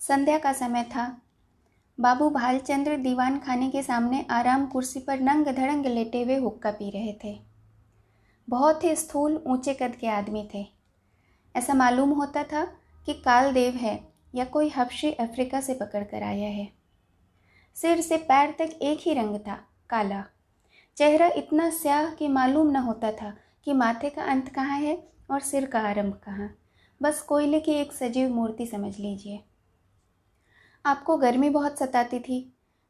संध्या का समय था। बाबू भालचंद्र दीवान खाने के सामने आराम कुर्सी पर नंग धड़ंग लेटे हुए हुक्का पी रहे थे। बहुत ही स्थूल ऊंचे कद के आदमी थे। ऐसा मालूम होता था कि कालदेव है या कोई हबशी अफ्रीका से पकड़ कर आया है। सिर से पैर तक एक ही रंग था, काला। चेहरा इतना स्याह कि मालूम न होता था कि माथे का अंत कहाँ है और सिर का आरंभ कहाँ। बस कोयले की एक सजीव मूर्ति समझ लीजिए। आपको गर्मी बहुत सताती थी।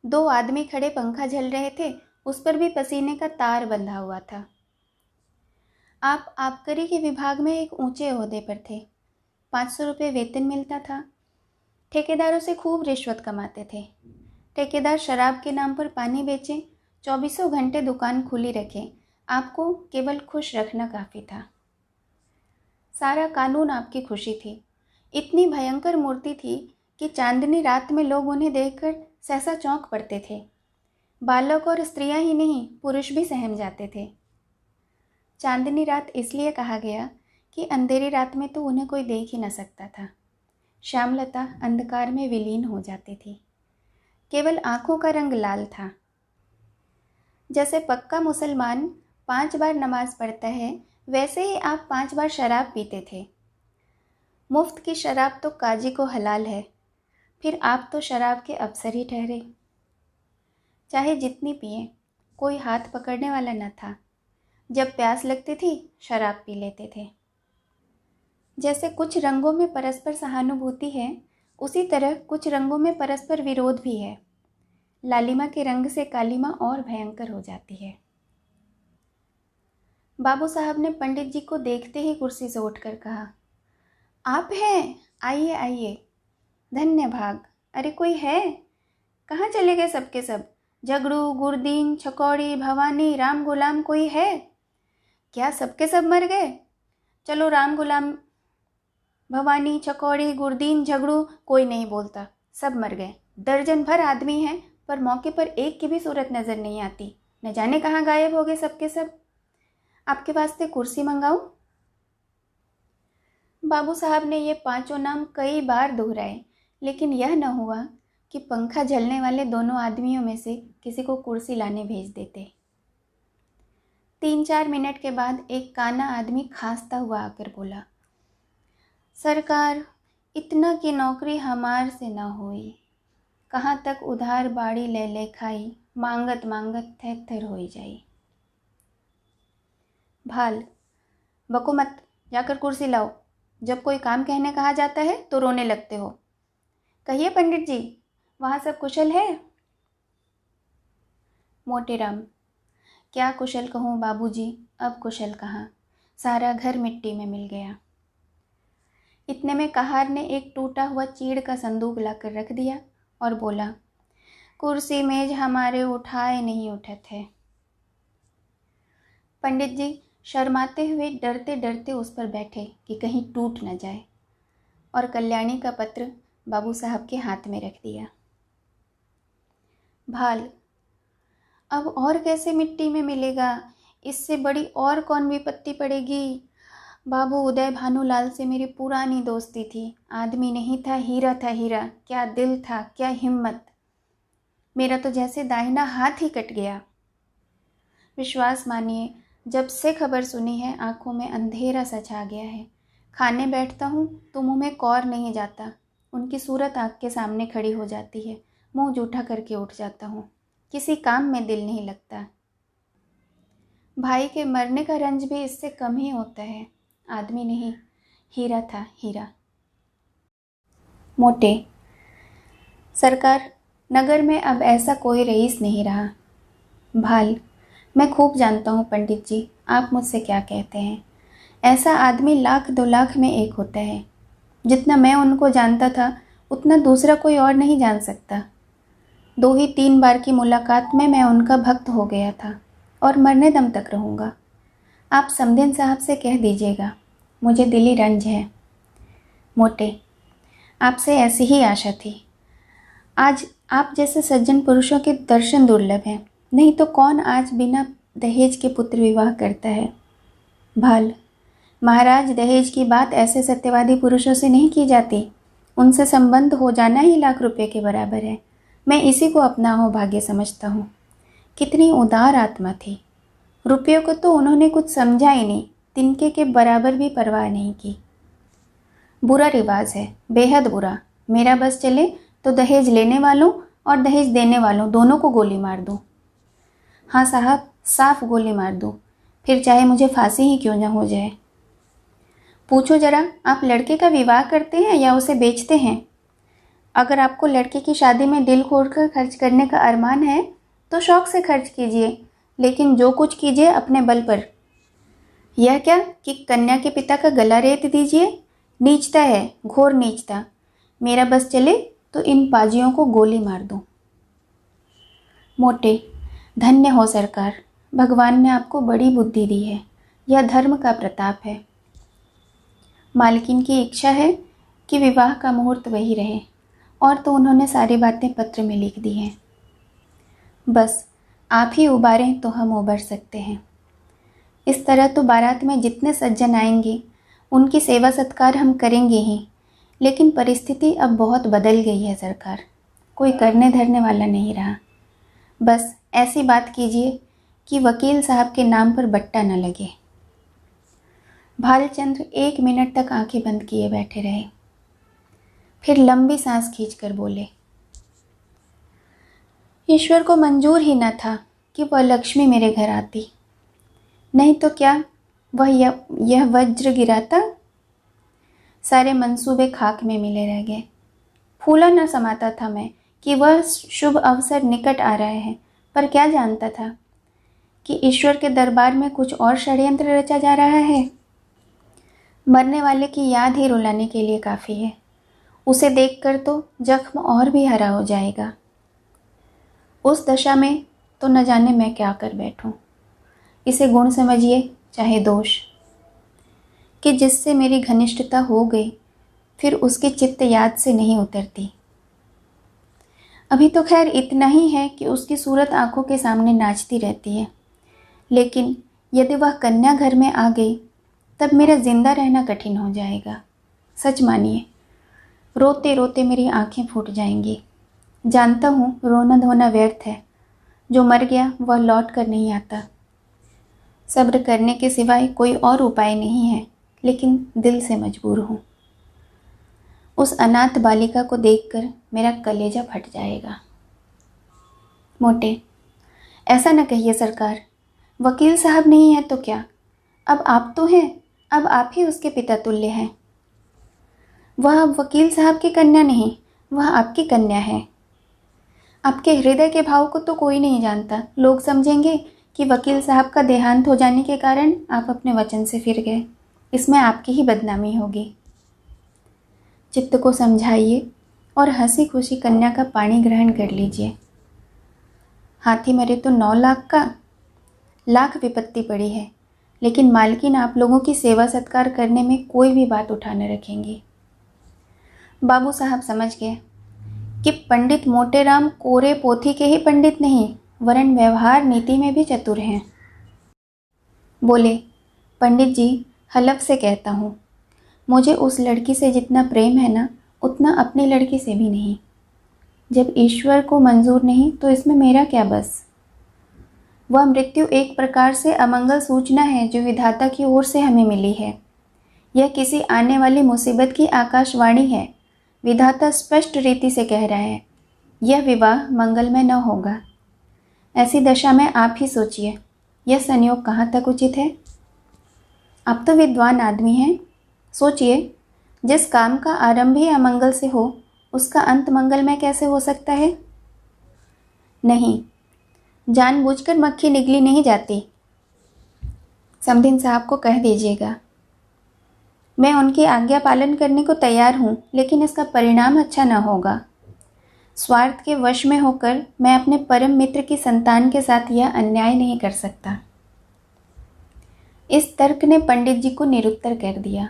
2 आदमी खड़े पंखा झल रहे थे, उस पर भी पसीने का तार बंधा हुआ था। आप आबकारी के विभाग में एक ऊंचे ओहदे पर थे। 500 रुपये वेतन मिलता था। ठेकेदारों से खूब रिश्वत कमाते थे। ठेकेदार शराब के नाम पर पानी बेचें, 24 घंटे दुकान खुली रखें, आपको केवल खुश रखना काफ़ी था। सारा कानून आपकी खुशी थी। इतनी भयंकर मूर्ति थी कि चांदनी रात में लोग उन्हें देखकर सहसा चौंक पड़ते थे। बालक और स्त्रियां ही नहीं, पुरुष भी सहम जाते थे। चांदनी रात इसलिए कहा गया कि अंधेरी रात में तो उन्हें कोई देख ही न सकता था। श्यामलता अंधकार में विलीन हो जाती थी। केवल आंखों का रंग लाल था। जैसे पक्का मुसलमान 5 बार नमाज पढ़ता है, वैसे ही आप 5 बार शराब पीते थे। मुफ्त की शराब तो काजी को हलाल है, फिर आप तो शराब के अफसर ही ठहरे। चाहे जितनी पिए, कोई हाथ पकड़ने वाला न था। जब प्यास लगती थी, शराब पी लेते थे। जैसे कुछ रंगों में परस्पर सहानुभूति है, उसी तरह कुछ रंगों में परस्पर विरोध भी है। लालिमा के रंग से कालिमा और भयंकर हो जाती है। बाबू साहब ने पंडित जी को देखते ही कुर्सी से उठकर कहा, आप हैं? आइए आइए। धन्य भाग। अरे कोई है? कहाँ चले गए सबके सब? झगड़ू, गुरदीन, छकौड़ी, भवानी, राम गुलाम कोई है? क्या सबके सब मर गए? चलो राम गुलाम, भवानी, छकौड़ी, गुरदीन, झगड़ू कोई नहीं बोलता, सब मर गए। दर्जन भर आदमी हैं, पर मौके पर एक की भी सूरत नज़र नहीं आती। न जाने कहाँ गायब हो गए सबके सब। आपके वास्ते कुर्सी मंगाऊं? बाबू साहब ने ये 5 नाम कई बार दोहराए, लेकिन यह न हुआ कि पंखा झलने वाले दोनों आदमियों में से किसी को कुर्सी लाने भेज देते। 3-4 मिनट के बाद एक काना आदमी खांसता हुआ आकर बोला, सरकार, इतना की नौकरी हमार से न हुई। कहाँ तक उधार बाड़ी ले ले खाई, मांगत मांगत थर होई जाई। भाल, बको मत, जाकर कुर्सी लाओ। जब कोई काम कहने कहा जाता है तो रोने लगते हो। कहिए पंडित जी, वहाँ सब कुशल है? मोटेराम, क्या कुशल कहूँ बाबूजी, अब कुशल कहाँ, सारा घर मिट्टी में मिल गया। इतने में कहार ने एक टूटा हुआ चीड़ का संदूक लाकर रख दिया और बोला, कुर्सी मेज हमारे उठाए नहीं उठत है। पंडित जी शर्माते हुए डरते डरते उस पर बैठे कि कहीं टूट न जाए, और कल्याणी का पत्र बाबू साहब के हाथ में रख दिया। भाल, अब और कैसे मिट्टी में मिलेगा? इससे बड़ी और कौन विपत्ति पड़ेगी? बाबू उदय भानुलाल से मेरी पुरानी दोस्ती थी। आदमी नहीं था, हीरा था हीरा। क्या दिल था, क्या हिम्मत। मेरा तो जैसे दाहिना हाथ ही कट गया। विश्वास मानिए, जब से खबर सुनी है, आंखों में अंधेरा सा छा गया है। खाने बैठता हूँ तो मुंह में कौर नहीं जाता। उनकी सूरत आँख के सामने खड़ी हो जाती है। मुंह जूठा करके उठ जाता हूँ। किसी काम में दिल नहीं लगता। भाई के मरने का रंज भी इससे कम ही होता है। आदमी नहीं, हीरा था, हीरा। मोटे, सरकार, नगर में अब ऐसा कोई रईस नहीं रहा। भाल, मैं खूब जानता हूँ पंडित जी, आप मुझसे क्या कहते हैं। ऐसा आदमी 1,00,000 2,00,000 में एक होता है। जितना मैं उनको जानता था, उतना दूसरा कोई और नहीं जान सकता। 2 ही 3 बार की मुलाकात में मैं उनका भक्त हो गया था और मरने दम तक रहूँगा। आप समदिन साहब से कह दीजिएगा, मुझे दिली रंज है। मोटे, आपसे ऐसी ही आशा थी। आज आप जैसे सज्जन पुरुषों के दर्शन दुर्लभ हैं, नहीं तो कौन आज बिना दहेज के पुत्र विवाह करता है। भाल, महाराज, दहेज की बात ऐसे सत्यवादी पुरुषों से नहीं की जाती। उनसे संबंध हो जाना ही लाख रुपए के बराबर है। मैं इसी को अपना भाग्य समझता हूँ। कितनी उदार आत्मा थी। रुपयों को तो उन्होंने कुछ समझा ही नहीं, तिनके के बराबर भी परवाह नहीं की। बुरा रिवाज है, बेहद बुरा। मेरा बस चले तो दहेज लेने वालों और दहेज देने वालों दोनों को गोली मार दूँ। हाँ साहब, साफ गोली मार दूँ, फिर चाहे मुझे फांसी ही क्यों न हो जाए। पूछो जरा, आप लड़के का विवाह करते हैं या उसे बेचते हैं? अगर आपको लड़के की शादी में दिल खोलकर खर्च करने का अरमान है तो शौक से खर्च कीजिए, लेकिन जो कुछ कीजिए अपने बल पर। यह क्या कि कन्या के पिता का गला रेत दीजिए? नीचता है, घोर नीचता। मेरा बस चले तो इन पाजियों को गोली मार दूं। मोटे, धन्य हो सरकार, भगवान ने आपको बड़ी बुद्धि दी है। यह धर्म का प्रताप है। मालकिन की इच्छा है कि विवाह का मुहूर्त वही रहे, और तो उन्होंने सारी बातें पत्र में लिख दी हैं। बस आप ही उबारें तो हम उबर सकते हैं। इस तरह तो बारात में जितने सज्जन आएंगे उनकी सेवा सत्कार हम करेंगे ही, लेकिन परिस्थिति अब बहुत बदल गई है सरकार। कोई करने धरने वाला नहीं रहा। बस ऐसी बात कीजिए कि वकील साहब के नाम पर बट्टा न लगे। भालचंद्र 1 मिनट तक आंखें बंद किए बैठे रहे, फिर लंबी सांस खींचकर बोले, ईश्वर को मंजूर ही न था कि वह लक्ष्मी मेरे घर आती, नहीं तो क्या वह यह वज्र गिराता। सारे मंसूबे खाक में मिले रह गए। फूला न समाता था मैं कि वह शुभ अवसर निकट आ रहा है, पर क्या जानता था कि ईश्वर के दरबार में कुछ और षड्यंत्र रचा जा रहा है। मरने वाले की याद ही रुलाने के लिए काफ़ी है। उसे देखकर तो जख्म और भी हरा हो जाएगा। उस दशा में तो न जाने मैं क्या कर बैठूं। इसे गुण समझिए चाहे दोष, कि जिससे मेरी घनिष्ठता हो गई फिर उसकी चित्त याद से नहीं उतरती। अभी तो खैर इतना ही है कि उसकी सूरत आंखों के सामने नाचती रहती है, लेकिन यदि वह कन्या घर में आ गई तब मेरा जिंदा रहना कठिन हो जाएगा। सच मानिए, रोते रोते मेरी आंखें फूट जाएंगी। जानता हूँ रोना धोना व्यर्थ है, जो मर गया वह लौट कर नहीं आता। सब्र करने के सिवाय कोई और उपाय नहीं है, लेकिन दिल से मजबूर हूँ। उस अनाथ बालिका को देखकर मेरा कलेजा फट जाएगा। मोटे, ऐसा न कहिए सरकार, वकील साहब नहीं है तो क्या, अब आप तो हैं, अब आप ही उसके पिता तुल्य हैं। वह अब वकील साहब की कन्या नहीं, वह आपकी कन्या है। आपके हृदय के भाव को तो कोई नहीं जानता। लोग समझेंगे कि वकील साहब का देहांत हो जाने के कारण आप अपने वचन से फिर गए। इसमें आपकी ही बदनामी होगी। चित्त को समझाइए और हंसी खुशी कन्या का पानी ग्रहण कर लीजिए। हाथी मरे तो 9 लाख का, लाख विपत्ति पड़ी है, लेकिन मालकिन आप लोगों की सेवा सत्कार करने में कोई भी बात उठा न रखेंगी। बाबू साहब समझ गए कि पंडित मोटेराम कोरे पोथी के ही पंडित नहीं, वरन व्यवहार नीति में भी चतुर हैं। बोले, पंडित जी, हलफ से कहता हूँ, मुझे उस लड़की से जितना प्रेम है ना, उतना अपनी लड़की से भी नहीं। जब ईश्वर को मंजूर नहीं तो इसमें मेरा क्या बस। वह मृत्यु एक प्रकार से अमंगल सूचना है जो विधाता की ओर से हमें मिली है। यह किसी आने वाली मुसीबत की आकाशवाणी है। विधाता स्पष्ट रीति से कह रहा है, यह विवाह मंगलमय न होगा। ऐसी दशा में आप ही सोचिए, यह संयोग कहाँ तक उचित है। आप तो विद्वान आदमी हैं, सोचिए, जिस काम का आरंभ ही अमंगल से हो, उसका अंत मंगलमय कैसे हो सकता है। नहीं, जानबूझकर मक्खी निगली नहीं जाती। समधिन साहब को कह दीजिएगा। मैं उनकी आज्ञा पालन करने को तैयार हूँ, लेकिन इसका परिणाम अच्छा न होगा। स्वार्थ के वश में होकर मैं अपने परम मित्र की संतान के साथ यह अन्याय नहीं कर सकता। इस तर्क ने पंडित जी को निरुत्तर कर दिया।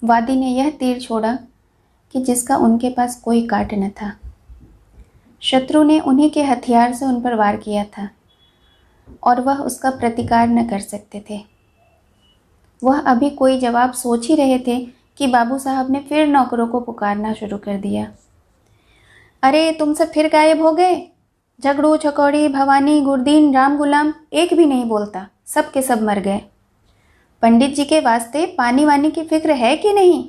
वादी ने यह तीर छोड़ा कि जिसका उनके पास कोई काट न था। शत्रु ने उन्हीं के हथियार से उन पर वार किया था और वह उसका प्रतिकार न कर सकते थे। वह अभी कोई जवाब सोच ही रहे थे कि बाबू साहब ने फिर नौकरों को पुकारना शुरू कर दिया। अरे तुम सब फिर गायब हो गए। झगड़ू, छकौड़ी, भवानी, गुरदीन, राम गुलाम एक भी नहीं बोलता, सब के सब मर गए। पंडित जी के वास्ते पानी वानी की फिक्र है कि नहीं?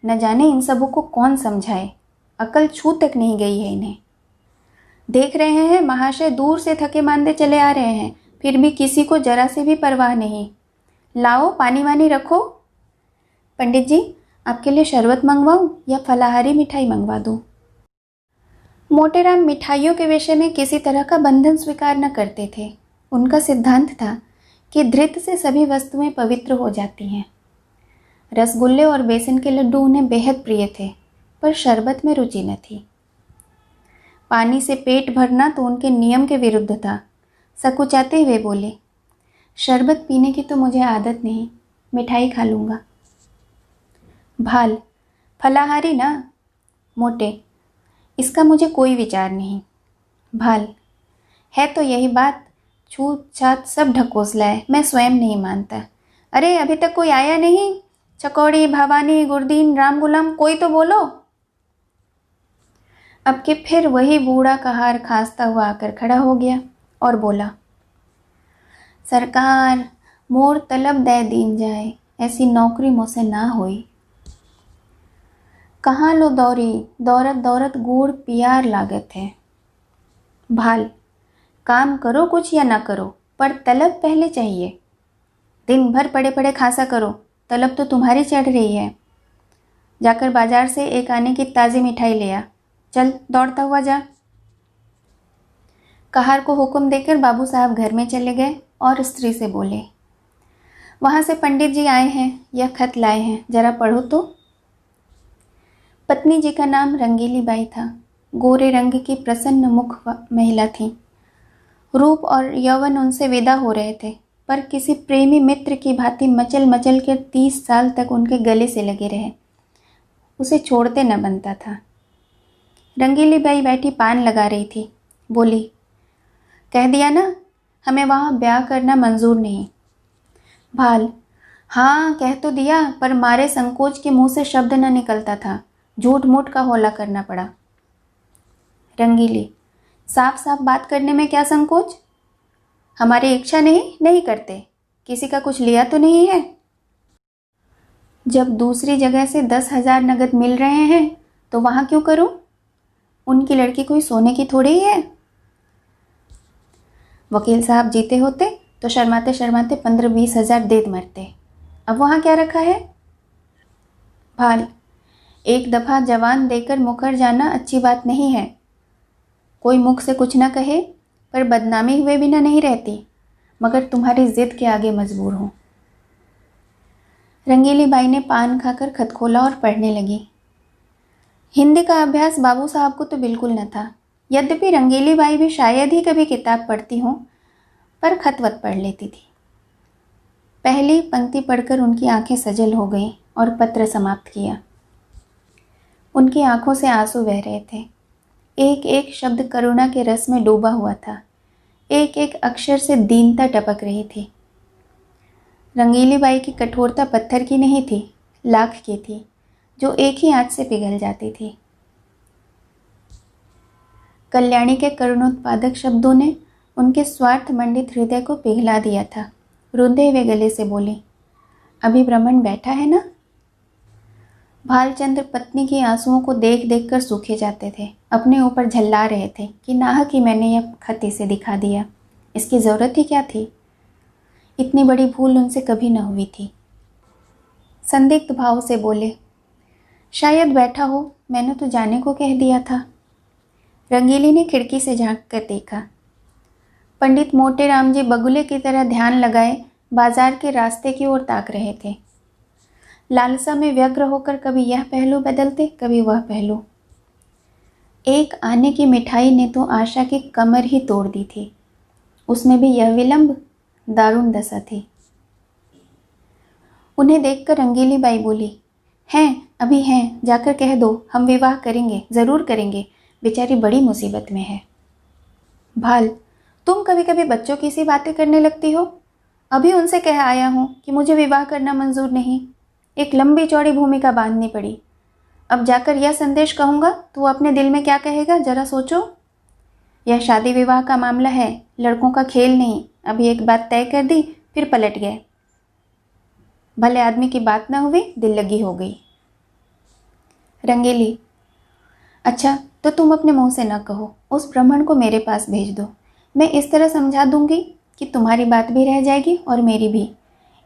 न जाने इन सबों को कौन समझाए, अकल छू तक नहीं गई है इन्हें। देख रहे हैं महाशय दूर से थके मांदे चले आ रहे हैं, फिर भी किसी को जरा से भी परवाह नहीं। लाओ पानी वानी रखो। पंडित जी, आपके लिए शरबत मंगवाऊं या फलाहारी मिठाई मंगवा दूं? मोटेराम मिठाइयों के विषय में किसी तरह का बंधन स्वीकार न करते थे। उनका सिद्धांत था कि धृत से सभी वस्तुएं पवित्र हो जाती हैं। रसगुल्ले और बेसन के लड्डू उन्हें बेहद प्रिय थे, पर शरबत में रुचि न थी। पानी से पेट भरना तो उनके नियम के विरुद्ध था। सकुचाते हुए बोले, शरबत पीने की तो मुझे आदत नहीं, मिठाई खा लूँगा। भाल, फलाहारी ना? मोटे, इसका मुझे कोई विचार नहीं। भाल, है तो यही बात, छूत छात सब ढकोसला है, मैं स्वयं नहीं मानता। अरे अभी तक कोई आया नहीं? चकौड़ी, भवानी, गुरदीन, राम गुलाम कोई तो बोलो। अब के फिर वही बूढ़ा कहार खांसता हुआ आकर खड़ा हो गया और बोला, सरकार मोर तलब दे दीन जाए, ऐसी नौकरी मुझसे ना होई। कहाँ लो दौरी, दौरत दौरत गुड़ पियार लागत है। भाल, काम करो कुछ या ना करो, पर तलब पहले चाहिए। दिन भर पड़े पड़े खासा करो, तलब तो तुम्हारी चढ़ रही है। जाकर बाजार से एक आने की ताज़ी मिठाई ले आ, चल दौड़ता हुआ जा। कहार को हुक्म देकर बाबू साहब घर में चले गए और स्त्री से बोले, वहाँ से पंडित जी आए हैं, यह खत लाए हैं, जरा पढ़ो तो। पत्नी जी का नाम रंगीली बाई था। गोरे रंग की प्रसन्न मुख महिला थी। रूप और यौवन उनसे विदा हो रहे थे, पर किसी प्रेमी मित्र की भांति मचल मचल कर 30 साल तक उनके गले से लगे रहे। उसे छोड़ते न बनता था। रंगीली बाई बैठी पान लगा रही थी। बोली, कह दिया ना, हमें वहाँ ब्याह करना मंजूर नहीं। भाल, हाँ कह तो दिया, पर मारे संकोच के मुंह से शब्द न निकलता था, झूठ मूठ का हौला करना पड़ा। रंगीली, साफ साफ बात करने में क्या संकोच? हमारी इच्छा नहीं करते, किसी का कुछ लिया तो नहीं है। जब दूसरी जगह से 10,000 नगद मिल रहे हैं तो वहाँ क्यों करूं? उनकी लड़की कोई सोने की थोड़ी ही है। वकील साहब जीते होते तो शर्माते शर्माते 15-20 हज़ार दे मरते, अब वहाँ क्या रखा है? भाल, एक दफ़ा जवान देकर मुकर जाना अच्छी बात नहीं है। कोई मुख से कुछ ना कहे, पर बदनामी हुए बिना नहीं रहती, मगर तुम्हारी जिद के आगे मजबूर हूँ। रंगीली बाई ने पान खाकर खत खोला और पढ़ने लगी। हिंदी का अभ्यास बाबू साहब को तो बिल्कुल न था। यद्यपि रंगीली बाई भी शायद ही कभी किताब पढ़ती हों, पर खतवत पढ़ लेती थी। पहली पंक्ति पढ़कर उनकी आंखें सजल हो गईं और पत्र समाप्त किया। उनकी आंखों से आंसू बह रहे थे। एक एक शब्द करुणा के रस में डूबा हुआ था। एक एक अक्षर से दीनता टपक रही थी। रंगीली बाई की कठोरता पत्थर की नहीं थी, लाख की थी, जो एक ही आंच से पिघल जाती थी। कल्याणी के करुणोत्पादक शब्दों ने उनके स्वार्थ मंडित हृदय को पिघला दिया था। रुंधे हुए गले से बोली, अभी ब्राह्मण बैठा है ना? भालचंद्र पत्नी की आंसुओं को देख देख कर सूखे जाते थे। अपने ऊपर झल्ला रहे थे कि नाहक ही मैंने यह खत इसे दिखा दिया। इसकी ज़रूरत ही क्या थी? इतनी बड़ी भूल उनसे कभी न हुई थी। संदिग्ध भाव से बोले, शायद बैठा हो, मैंने तो जाने को कह दिया था। रंगीली ने खिड़की से झांक कर देखा। पंडित मोटेराम जी बगुले की तरह ध्यान लगाए बाजार के रास्ते की ओर ताक रहे थे। लालसा में व्यग्र होकर कभी यह पहलू बदलते, कभी वह पहलू। एक आने की मिठाई ने तो आशा की कमर ही तोड़ दी थी। उसमें भी यह विलंब, दारुण दशा थी। उन्हें देखकर रंगीली बाई बोली, हैं, अभी हैं, जाकर कह दो, हम विवाह करेंगे, ज़रूर करेंगे, बेचारी बड़ी मुसीबत में है। भाल, तुम कभी कभी बच्चों की सी बातें करने लगती हो। अभी उनसे कह आया हूँ कि मुझे विवाह करना मंजूर नहीं। एक लंबी चौड़ी भूमिका बांधनी पड़ी। अब जाकर यह संदेश कहूँगा तो वो अपने दिल में क्या कहेगा, जरा सोचो। यह शादी विवाह का मामला है, लड़कों का खेल नहीं। अभी एक बात तय कर दी फिर पलट गए। भले आदमी की बात ना हुई, दिल लगी हो गई। रंगीली, अच्छा तो तुम अपने मुंह से न कहो, उस ब्राह्मण को मेरे पास भेज दो। मैं इस तरह समझा दूंगी कि तुम्हारी बात भी रह जाएगी और मेरी भी।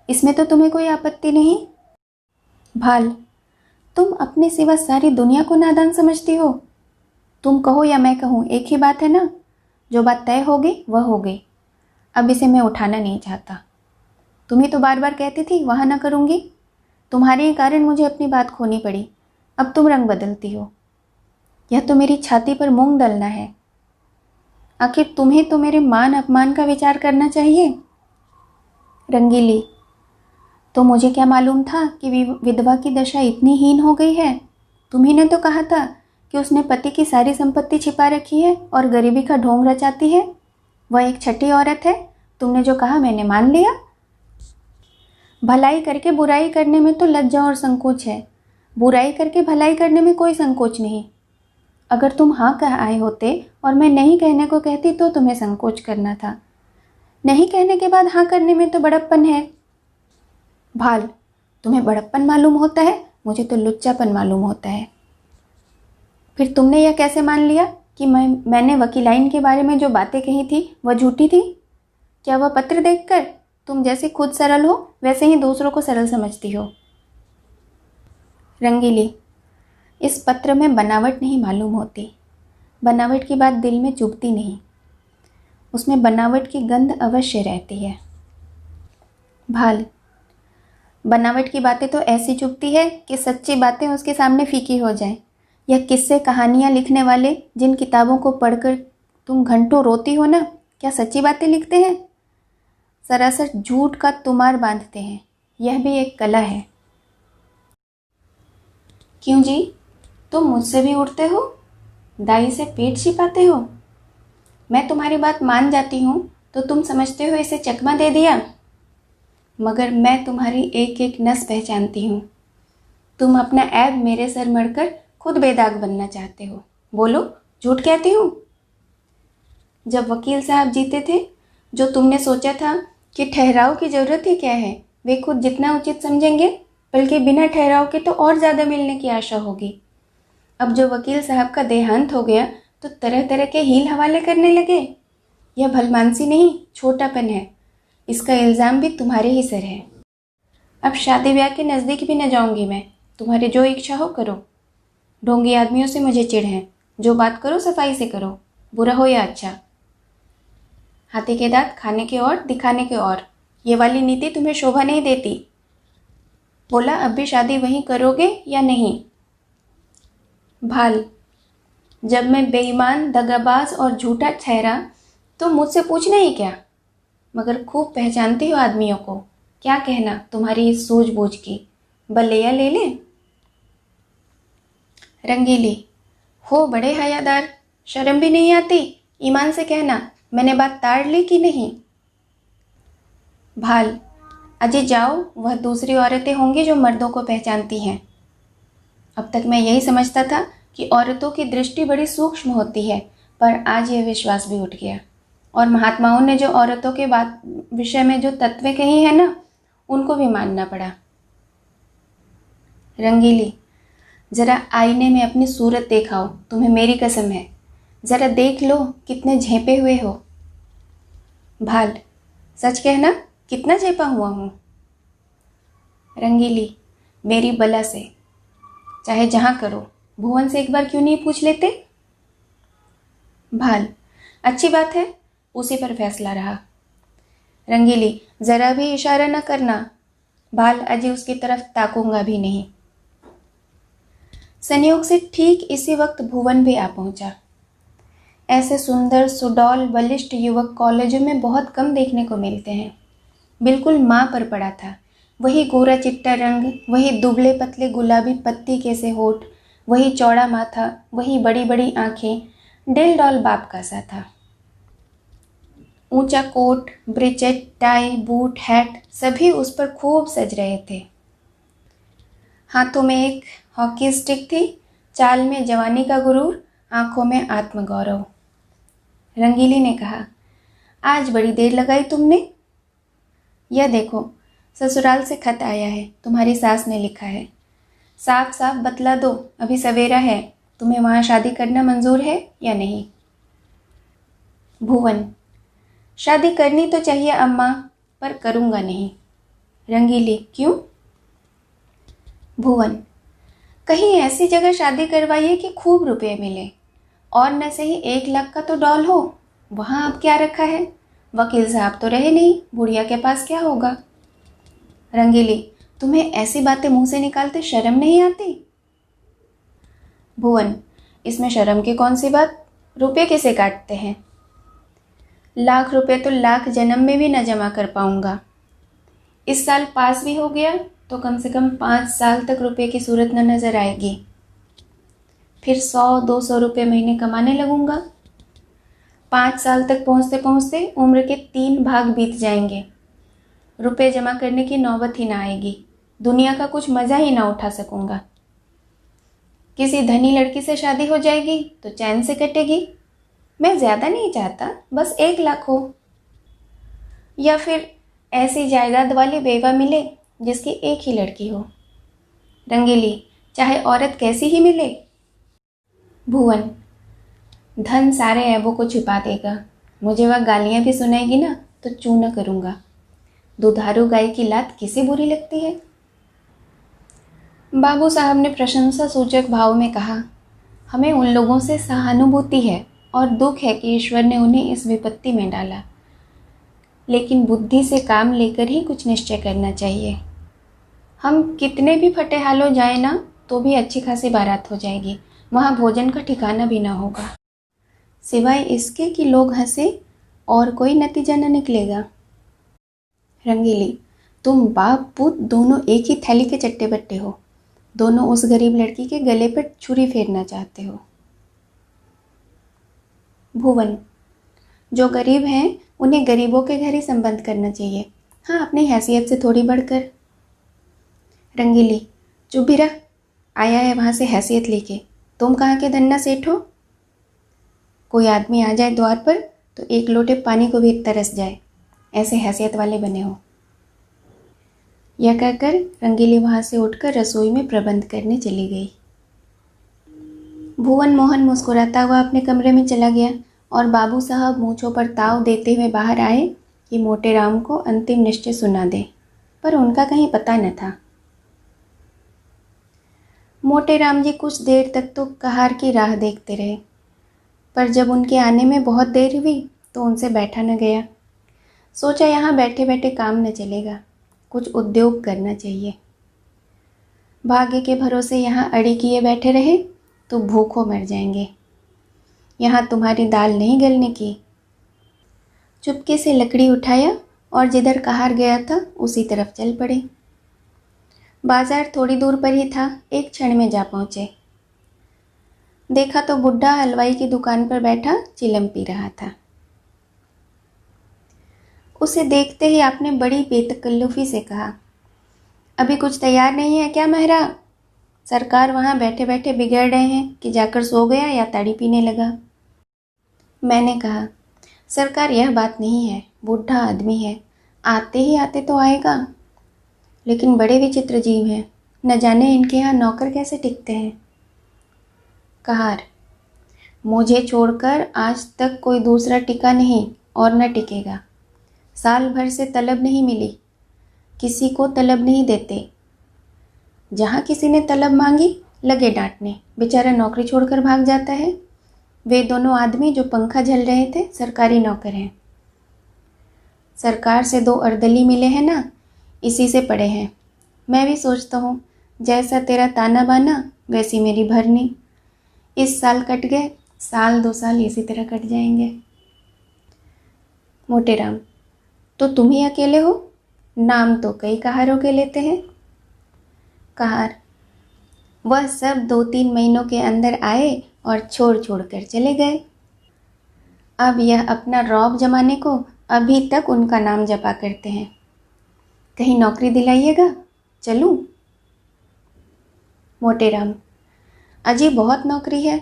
इसमें तो तुम्हें कोई आपत्ति नहीं। भाल, तुम अपने सिवा सारी दुनिया को नादान समझती हो। तुम कहो या मैं कहूँ, एक ही बात है ना। जो बात तय होगी वह हो गई। अब इसे मैं उठाना नहीं चाहता। तुम ही तो बार बार कहती थी वहाँ ना करूँगी। तुम्हारे ही कारण मुझे अपनी बात खोनी पड़ी। अब तुम रंग बदलती हो। यह तो मेरी छाती पर मूंग दलना है। आखिर तुम्हें तो मेरे मान अपमान का विचार करना चाहिए। रंगीली, तो मुझे क्या मालूम था कि विधवा की दशा इतनी हीन हो गई है। तुम्ही ने तो कहा था कि उसने पति की सारी संपत्ति छिपा रखी है और गरीबी का ढोंग रचाती है। वह एक छठी औरत है। तुमने जो कहा मैंने मान लिया। भलाई करके बुराई करने में तो लज्जा और संकोच है, बुराई करके भलाई करने में कोई संकोच नहीं। अगर तुम हाँ कह आए होते और मैं नहीं कहने को कहती तो तुम्हें संकोच करना था। नहीं कहने के बाद हाँ करने में तो बड़प्पन है। भाल, तुम्हें बड़प्पन मालूम होता है, मुझे तो लुच्चापन मालूम होता है। फिर तुमने यह कैसे मान लिया कि मैंने वकीलाइन के बारे में जो बातें कही थी वह झूठी थी? क्या वह पत्र देखकर तुम जैसे खुद सरल हो वैसे ही दूसरों को सरल समझती हो? रंगीली, इस पत्र में बनावट नहीं मालूम होती। बनावट की बात दिल में चुभती नहीं, उसमें बनावट की गंध अवश्य रहती है। भाल, बनावट की बातें तो ऐसी चुभती है कि सच्ची बातें उसके सामने फीकी हो जाएं। यह किस्से कहानियाँ लिखने वाले जिन किताबों को पढ़कर तुम घंटों रोती हो ना, क्या सच्ची बातें लिखते हैं? सरासर झूठ का तुमार बांधते हैं। यह भी एक कला है। क्यों जी, तुम मुझसे भी उड़ते हो, दाई से पेट छिपाते हो। मैं तुम्हारी बात मान जाती हूँ तो तुम समझते हो इसे चकमा दे दिया, मगर मैं तुम्हारी एक एक नस पहचानती हूँ। तुम अपना ऐब मेरे सर मढ़कर खुद बेदाग बनना चाहते हो। बोलो, झूठ कहती हूँ? जब वकील साहब जीते थे, जो तुमने सोचा था कि ठहराव की ज़रूरत ही क्या है, वे खुद जितना उचित समझेंगे, बल्कि बिना ठहराव के तो और ज़्यादा मिलने की आशा होगी। अब जो वकील साहब का देहांत हो गया तो तरह तरह के हील हवाले करने लगे। यह भलमानसी नहीं, छोटापन है। इसका इल्ज़ाम भी तुम्हारे ही सर है। अब शादी ब्याह के नज़दीक भी न जाऊंगी मैं। तुम्हारी जो इच्छा हो करो। ढोंगी आदमियों से मुझे चिढ़ है। जो बात करो सफाई से करो, बुरा हो या अच्छा। हाथी के दांत खाने के और दिखाने के और, ये वाली नीति तुम्हें शोभा नहीं देती। बोला, अब भी शादी वहीं करोगे या नहीं? भाल, जब मैं बेईमान, दगाबाज और झूठा ठहरा तो मुझसे पूछना ही क्या? मगर खूब पहचानती हो आदमियों को। क्या कहना तुम्हारी इस सूझबूझ की, बल्लेया ले ले। रंगीली, हो बड़े हयादार, शर्म भी नहीं आती? ईमान से कहना, मैंने बात ताड़ ली कि नहीं? भाल, अजय जाओ, वह दूसरी औरतें होंगी जो मर्दों को पहचानती हैं। अब तक मैं यही समझता था कि औरतों की दृष्टि बड़ी सूक्ष्म होती है, पर आज यह विश्वास भी उठ गया। और महात्माओं ने जो औरतों के बात विषय में जो तत्वें कही है ना, उनको भी मानना पड़ा। रंगीली, जरा आईने में अपनी सूरत देखाओ, तुम्हें मेरी कसम है। जरा देख लो कितने झेपे हुए हो। भाल, सच कहना, कितना झेपा हुआ हूँ? रंगीली, मेरी बला से, चाहे जहाँ करो। भुवन से एक बार क्यों नहीं पूछ लेते? भाल, अच्छी बात है, उसी पर फैसला रहा। रंगीली, जरा भी इशारा न करना। भाल, अजय उसकी तरफ ताकूंगा भी नहीं। संयोग से ठीक इसी वक्त भुवन भी आ पहुंचा। ऐसे सुंदर, सुडौल, बलिष्ठ युवक कॉलेजों में बहुत कम देखने को मिलते हैं। बिल्कुल माँ पर पड़ा था। वही गोरा चिट्टा रंग, वही दुबले पतले गुलाबी पत्ती के से होठ, वही चौड़ा माथा, वही बड़ी बड़ी आंखें, डिल डॉल बाप का सा था। ऊंचा कोट, ब्रेचेट, टाई, बूट, हैट, सभी उस पर खूब सज रहे थे। हाथों में एक हॉकी स्टिक थी, चाल में जवानी का गुरूर, आंखों में आत्मगौरव। रंगीली ने कहा, आज बड़ी देर लगाई तुमने। यह देखो, ससुराल से खत आया है, तुम्हारी सास ने लिखा है। साफ साफ बतला दो, अभी सवेरा है, तुम्हें वहाँ शादी करना मंजूर है या नहीं। भुवन, शादी करनी तो चाहिए अम्मा, पर करूँगा नहीं। रंगीली, क्यों? भुवन, कहीं ऐसी जगह शादी करवाइए कि खूब रुपये मिले, और न सही 1 लाख का तो डॉल हो। वहाँ अब क्या रखा है? वकील साहब तो रहे नहीं, बुढ़िया के पास क्या होगा। रंगीली, तुम्हें ऐसी बातें मुंह से निकालते शर्म नहीं आती? भुवन, इसमें शर्म की कौन सी बात? रुपये किसे काटते हैं? लाख रुपए तो लाख जन्म में भी न जमा कर पाऊंगा। इस साल पास भी हो गया तो कम से कम 5 साल तक रुपये की सूरत न नजर आएगी। फिर 100-200 रुपये महीने कमाने लगूंगा। 5 साल तक पहुंचते पहुंचते उम्र के 3 भाग बीत जाएंगे। रुपये जमा करने की नौबत ही ना आएगी, दुनिया का कुछ मज़ा ही ना उठा सकूंगा। किसी धनी लड़की से शादी हो जाएगी तो चैन से कटेगी। मैं ज़्यादा नहीं चाहता, बस 1 लाख हो। या फिर ऐसी जायदाद वाली बेवा मिले जिसकी एक ही लड़की हो। रंगीली, चाहे औरत कैसी ही मिले। भुवन, धन सारे ऐबों को छिपा देगा। मुझे वह गालियाँ भी सुनाएगी ना तो चू न करूँगा। दुधारू गाय की लात किसे बुरी लगती है? बाबू साहब ने प्रशंसा सूचक भाव में कहा, हमें उन लोगों से सहानुभूति है और दुख है कि ईश्वर ने उन्हें इस विपत्ति में डाला, लेकिन बुद्धि से काम लेकर ही कुछ निश्चय करना चाहिए। हम कितने भी फटे हाल हो जाए ना तो भी अच्छी खासी बारात हो जाएगी, वहाँ भोजन का ठिकाना भी ना होगा, सिवाय इसके कि लोग हंसे और कोई नतीजा न निकलेगा। रंगीली, तुम बाप पुत दोनों एक ही थैली के चट्टे बट्टे हो, दोनों उस गरीब लड़की के गले पर छुरी फेरना चाहते हो। भुवन, जो गरीब हैं उन्हें गरीबों के घर ही संबंध करना चाहिए, हाँ, अपनी हैसियत से थोड़ी बढ़कर। रंगीली, चुप भी रह, आया है वहाँ से हैसियत लेके, तुम कहाँ के धन्ना सेठ हो? कोई आदमी आ जाए द्वार पर तो 1 लोटे पानी को भी तरस जाए, ऐसे हैसियत वाले बने हो। यह कहकर रंगीली वहाँ से उठकर रसोई में प्रबंध करने चली गई। भुवन मोहन मुस्कुराता हुआ अपने कमरे में चला गया और बाबू साहब मूंछों पर ताव देते हुए बाहर आए कि मोटे राम को अंतिम निश्चय सुना दे, पर उनका कहीं पता न था। मोटे राम जी कुछ देर तक तो कहार की राह देखते रहे, पर जब उनके आने में बहुत देर हुई तो उनसे बैठा न गया। सोचा यहाँ बैठे बैठे काम न चलेगा, कुछ उद्योग करना चाहिए। भाग्य के भरोसे यहाँ अड़ी किए बैठे रहे तो भूखों मर जाएंगे। यहाँ तुम्हारी दाल नहीं गलने की। चुपके से लकड़ी उठाया और जिधर कहार गया था उसी तरफ चल पड़े। बाजार थोड़ी दूर पर ही था, एक क्षण में जा पहुँचे। देखा तो बुढ़ा हलवाई की दुकान पर बैठा चिलम पी रहा था। उसे देखते ही आपने बड़ी बेतकल्लुफ़ी से कहा, अभी कुछ तैयार नहीं है क्या महरा? सरकार वहाँ बैठे बैठे बिगड़ रहे हैं कि जाकर सो गया या ताड़ी पीने लगा। मैंने कहा, सरकार यह बात नहीं है, बूढ़ा आदमी है, आते ही आते तो आएगा, लेकिन बड़े विचित्र जीव हैं, न जाने इनके यहाँ नौकर कैसे टिकते हैं। कहार, मुझे छोड़कर आज तक कोई दूसरा टिका नहीं और न टिकेगा। साल भर से तलब नहीं मिली, किसी को तलब नहीं देते। जहाँ किसी ने तलब मांगी लगे डांटने, बेचारा नौकरी छोड़कर भाग जाता है। वे दोनों आदमी जो पंखा झल रहे थे सरकारी नौकर हैं। सरकार से 2 अर्दली मिले हैं ना, इसी से पड़े हैं। मैं भी सोचता हूँ जैसा तेरा ताना बाना वैसी मेरी भरनी। इस साल कट गए, साल 2 साल इसी तरह कट जाएंगे। मोटे राम, तो तुम ही अकेले हो? नाम तो कई कहारों के लेते हैं। कहार, वह सब 2-3 महीनों के अंदर आए और छोड़ छोड़ कर चले गए। अब यह अपना रौब जमाने को अभी तक उनका नाम जपा करते हैं। कहीं नौकरी दिलाइएगा, चलूं? मोटेराम, अजी बहुत नौकरी है,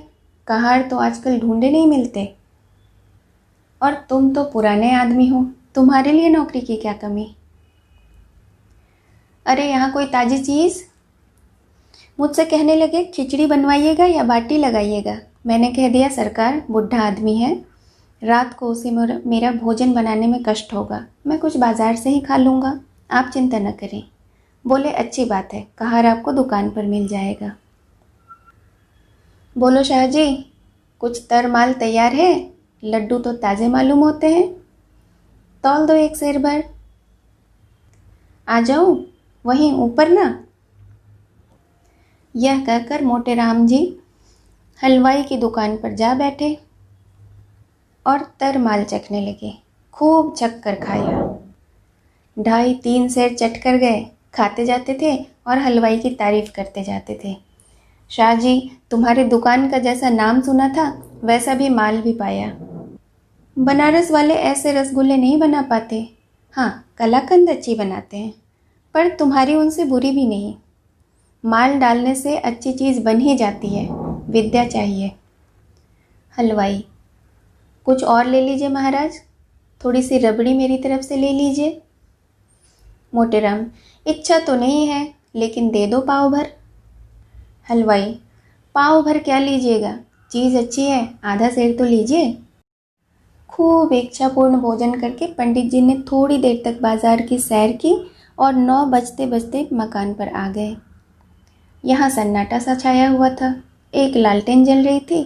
कहार तो आजकल ढूंढे नहीं मिलते। और तुम तो पुराने आदमी हो, तुम्हारे लिए नौकरी की क्या कमी। अरे यहाँ कोई ताज़ी चीज़। मुझसे कहने लगे खिचड़ी बनवाइएगा या बाटी लगाइएगा। मैंने कह दिया सरकार बुढ़ा आदमी है, रात को उसे मेरा भोजन बनाने में कष्ट होगा, मैं कुछ बाजार से ही खा लूँगा, आप चिंता न करें। बोले अच्छी बात है, कहार आपको दुकान पर मिल जाएगा। बोलो शाहजी, कुछ तर माल तैयार है, लड्डू तो ताज़े मालूम होते हैं, तौल दो 1 सेर भर। आ जाऊँ वहीं ऊपर ना। यह कहकर मोटेराम जी हलवाई की दुकान पर जा बैठे और तर माल चखने लगे। खूब चख कर खाया, 2.5-3 सेर चट कर गए, खाते जाते थे और हलवाई की तारीफ करते जाते थे। शाहजी, तुम्हारी दुकान का जैसा नाम सुना था वैसा भी माल भी पाया। बनारस वाले ऐसे रसगुल्ले नहीं बना पाते, हाँ कलाकंद अच्छी बनाते हैं, पर तुम्हारी उनसे बुरी भी नहीं। माल डालने से अच्छी चीज़ बन ही जाती है, विद्या चाहिए। हलवाई, कुछ और ले लीजिए महाराज, थोड़ी सी रबड़ी मेरी तरफ से ले लीजिए। मोटेराम, इच्छा तो नहीं है, लेकिन दे दो पाव भर। हलवाई, पाव भर क्या लीजिएगा, चीज़ अच्छी है, आधा सेर तो लीजिए। खूब इच्छापूर्ण भोजन करके पंडित जी ने थोड़ी देर तक बाजार की सैर की और 9 बजते बजते मकान पर आ गए। यहाँ सन्नाटा सा छाया हुआ था, एक लालटेन जल रही थी।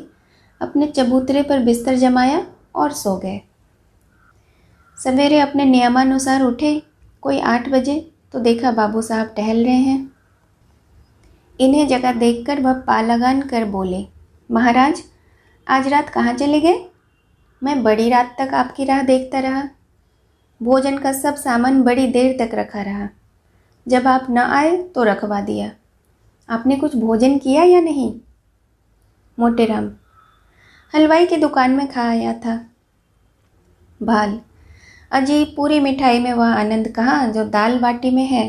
अपने चबूतरे पर बिस्तर जमाया और सो गए। सवेरे अपने नियमानुसार उठे, कोई 8 बजे, तो देखा बाबू साहब टहल रहे हैं। इन्हें जगह देखकर वह पालागान कर बोले, महाराज आज रात कहाँ चले गए। मैं बड़ी रात तक आपकी राह देखता रहा, भोजन का सब सामान बड़ी देर तक रखा रहा, जब आप न आए तो रखवा दिया। आपने कुछ भोजन किया या नहीं। मोटेराम, हलवाई की दुकान में खा आया था। भाल, अजी पूरी मिठाई में वह आनंद कहाँ जो दाल बाटी में है।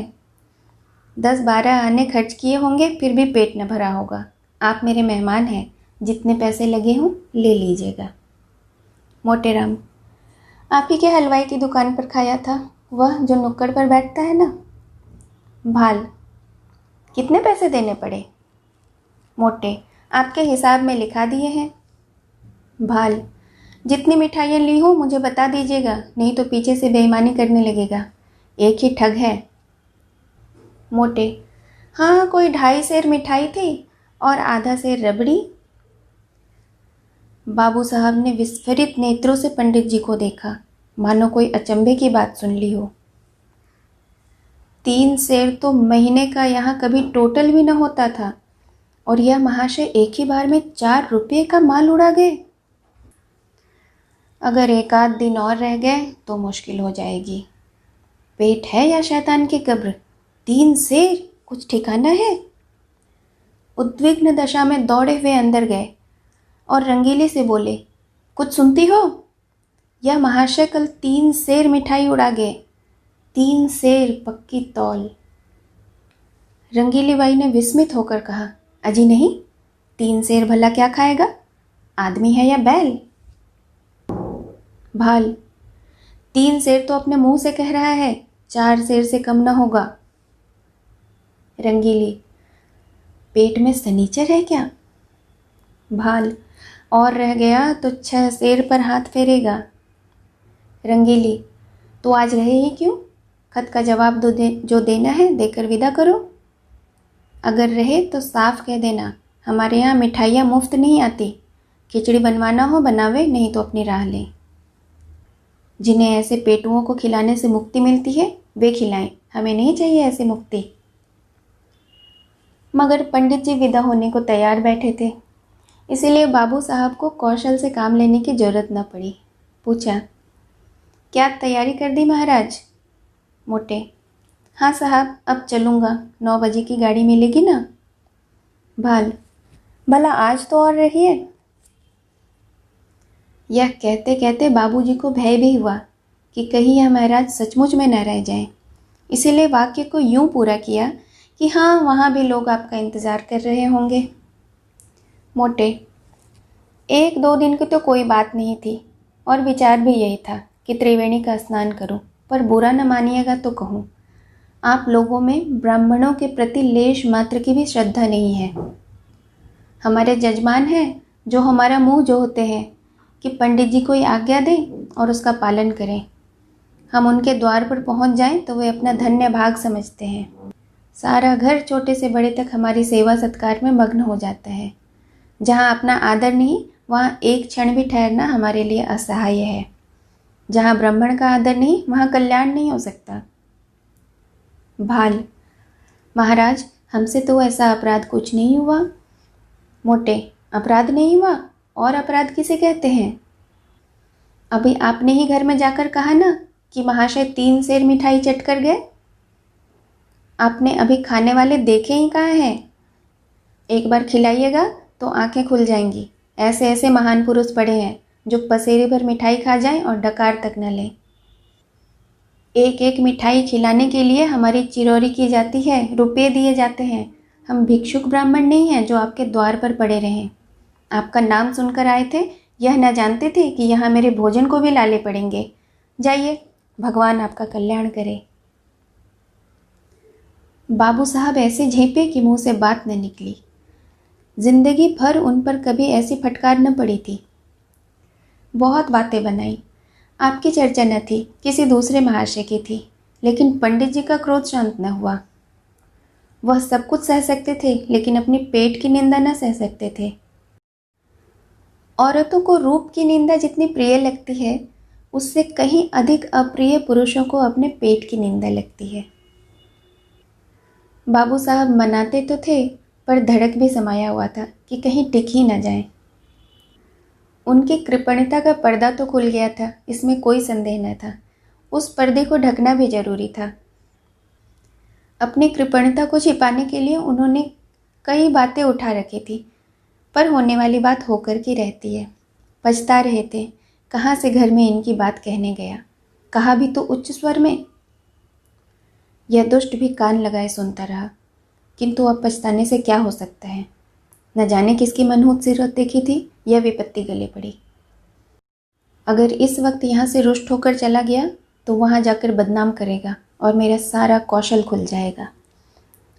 10-12 आने खर्च किए होंगे, फिर भी पेट न भरा होगा। आप मेरे मेहमान हैं, जितने पैसे लगे हों ले लीजिएगा। मोटेराम, आप ही के हलवाई की दुकान पर खाया था, वह जो नुक्कड़ पर बैठता है ना। भाल, कितने पैसे देने पड़े। मोटे, आपके हिसाब में लिखा दिए हैं। भाल, जितनी मिठाइयाँ ली हो मुझे बता दीजिएगा, नहीं तो पीछे से बेईमानी करने लगेगा, एक ही ठग है। मोटे, हाँ कोई 2.5 सेर मिठाई थी और आधा सेर रबड़ी। बाबू साहब ने विस्फारित नेत्रों से पंडित जी को देखा, मानो कोई अचंभे की बात सुन ली हो। 3 सेर तो महीने का यहाँ कभी टोटल भी न होता था, और यह महाशय एक ही बार में 4 रुपये का माल उड़ा गए। अगर 1 आध दिन और रह गए तो मुश्किल हो जाएगी। पेट है या शैतान की कब्र, 3 सेर कुछ ठिकाना है। उद्विग्न दशा में दौड़े हुए अंदर गए और रंगीली से बोले, कुछ सुनती हो। यह महाशय कल 3 सेर मिठाई उड़ा गए, 3 सेर पक्की तौल। रंगीली बाई ने विस्मित होकर कहा, अजी नहीं, 3 सेर भला क्या खाएगा, आदमी है या बैल। भाल, 3 सेर तो अपने मुंह से कह रहा है, 4 सेर से कम न होगा। रंगीली, पेट में सनीचर है क्या। भाल, और रह गया तो 6 सेर पर हाथ फेरेगा। रंगीली, तो आज रहे ही क्यों, खत का जवाब जो देना है देकर विदा करो। अगर रहे तो साफ कह देना, हमारे यहाँ मिठाइयाँ मुफ्त नहीं आती, खिचड़ी बनवाना हो बनावे, नहीं तो अपनी राह लें। जिन्हें ऐसे पेटुओं को खिलाने से मुक्ति मिलती है वे खिलाएं, हमें नहीं चाहिए ऐसी मुक्ति। मगर पंडित जी विदा होने को तैयार बैठे थे, इसीलिए बाबू साहब को कौशल से काम लेने की जरूरत न पड़ी। पूछा, क्या तैयारी कर दी महाराज। मोटे, हाँ साहब, अब चलूँगा, 9 बजे की गाड़ी मिलेगी ना। भाल, भला आज तो और रहिए। यह कहते कहते बाबूजी को भय भी हुआ कि कहीं यह महाराज सचमुच में न रह जाएं, इसीलिए वाक्य को यूं पूरा किया कि हाँ, वहाँ भी लोग आपका इंतज़ार कर रहे होंगे। मोटे: 1-2 दिन की तो कोई बात नहीं थी, और विचार भी यही था कि त्रिवेणी का स्नान करूं, पर बुरा न मानिएगा तो कहूं, आप लोगों में ब्राह्मणों के प्रति लेश मात्र की भी श्रद्धा नहीं है। हमारे जजमान हैं जो हमारा मुंह जोहते हैं कि पंडित जी कोई आज्ञा दें और उसका पालन करें। हम उनके द्वार पर पहुंच जाएं तो वे अपना धन्य भाग समझते हैं। सारा घर छोटे से बड़े तक हमारी सेवा सत्कार में मग्न हो जाता है। जहाँ अपना आदर नहीं, वहाँ एक क्षण भी ठहरना हमारे लिए असहाय है। जहाँ ब्राह्मण का आदर नहीं, वहाँ कल्याण नहीं हो सकता। भाल: महाराज, हमसे तो ऐसा अपराध कुछ नहीं हुआ। मोटे: अपराध नहीं हुआ? और अपराध किसे कहते हैं? अभी आपने ही घर में जाकर कहा ना कि महाशय 3 सेर मिठाई चट कर गए। आपने अभी खाने वाले देखे ही कहाँ हैं? एक बार खिलाइएगा तो आंखें खुल जाएंगी। ऐसे ऐसे महान पुरुष पड़े हैं जो पसेरे भर मिठाई खा जाएं और डकार तक न लें। एक एक मिठाई खिलाने के लिए हमारी चिरौरी की जाती है, रुपये दिए जाते हैं। हम भिक्षुक ब्राह्मण नहीं हैं जो आपके द्वार पर पड़े रहें। आपका नाम सुनकर आए थे, यह न जानते थे कि यहाँ मेरे भोजन को भी लाले पड़ेंगे। जाइए, भगवान आपका कल्याण करे। बाबू साहब ऐसे झेपे कि मुंह से बात न निकली। जिंदगी भर उन पर कभी ऐसी फटकार न पड़ी थी। बहुत बातें बनाई। आपकी चर्चा न थी, किसी दूसरे महाशय की थी, लेकिन पंडित जी का क्रोध शांत न हुआ। वह सब कुछ सह सकते थे, लेकिन अपनी पेट की निंदा न सह सकते थे। औरतों को रूप की निंदा जितनी प्रिय लगती है, उससे कहीं अधिक अप्रिय पुरुषों को अपने पेट की निंदा लगती है। बाबू साहब मनाते तो थे, पर धड़क भी समाया हुआ था कि कहीं टिक ही न जाए। उनकी कृपणता का पर्दा तो खुल गया था, इसमें कोई संदेह न था। उस पर्दे को ढकना भी जरूरी था। अपनी कृपणता को छिपाने के लिए उन्होंने कई बातें उठा रखी थी, पर होने वाली बात होकर की रहती है। पछता रहे थे, कहाँ से घर में इनकी बात कहने गया। कहा भी तो उच्च स्वर में। यह दुष्ट भी कान लगाए सुनता रहा, किंतु अब पछताने से क्या हो सकता है। न जाने किसकी मनहूस सीरत देखी थी, यह विपत्ति गले पड़ी। अगर इस वक्त यहाँ से रुष्ट होकर चला गया तो वहाँ जाकर बदनाम करेगा और मेरा सारा कौशल खुल जाएगा।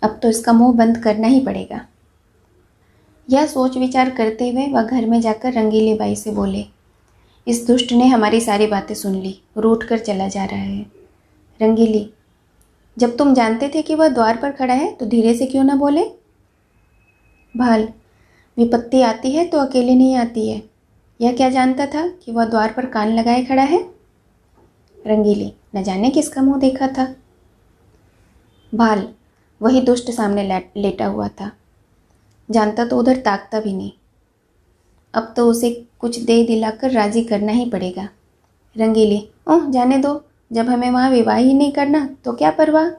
अब तो इसका मुंह बंद करना ही पड़ेगा। यह सोच विचार करते हुए वह घर में जाकर रंगीली बाई से बोले, इस दुष्ट ने हमारी सारी बातें सुन ली, रूठ कर चला जा रहा है। रंगीली: जब तुम जानते थे कि वह द्वार पर खड़ा है तो धीरे से क्यों न बोले? भाल: विपत्ति आती है तो अकेले नहीं आती है। यह क्या जानता था कि वह द्वार पर कान लगाए खड़ा है? रंगीली: न जाने किसका मुंह देखा था। भाल: वही दुष्ट सामने लेटा हुआ था। जानता तो उधर ताकता भी नहीं। अब तो उसे कुछ दे दिलाकर राजी करना ही पड़ेगा। रंगीली: ओह, जाने दो, जब हमें वहाँ विवाह ही नहीं करना तो क्या परवाह,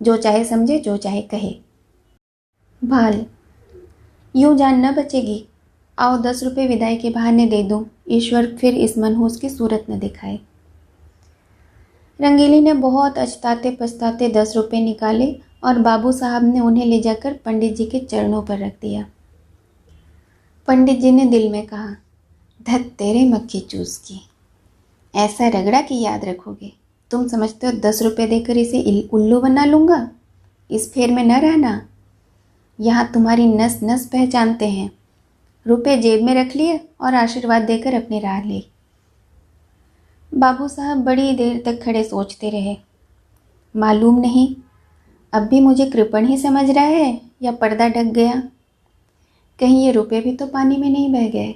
जो चाहे समझे, जो चाहे कहे। भाल: यूं जान न बचेगी। आओ 10 रुपये विदाई के बहाने दे दूं, ईश्वर फिर इस मनहूस की सूरत न दिखाए। रंगीली ने बहुत अछताते पछताते 10 रुपये निकाले और बाबू साहब ने उन्हें ले जाकर पंडित जी के चरणों पर रख दिया। पंडित जी ने दिल में कहा, धत तेरे मक्खी चूस की, ऐसा रगड़ा कि याद रखोगे। तुम समझते हो 10 रुपये देकर इसे उल्लू बना लूँगा? इस फेर में न रहना। यहाँ तुम्हारी नस नस पहचानते हैं। रुपए जेब में रख लिए और आशीर्वाद देकर अपनी राह ली। बाबू साहब बड़ी देर तक खड़े सोचते रहे। मालूम नहीं अब भी मुझे कृपण ही समझ रहा है या पर्दा ढक गया। कहीं ये रुपए भी तो पानी में नहीं बह गए।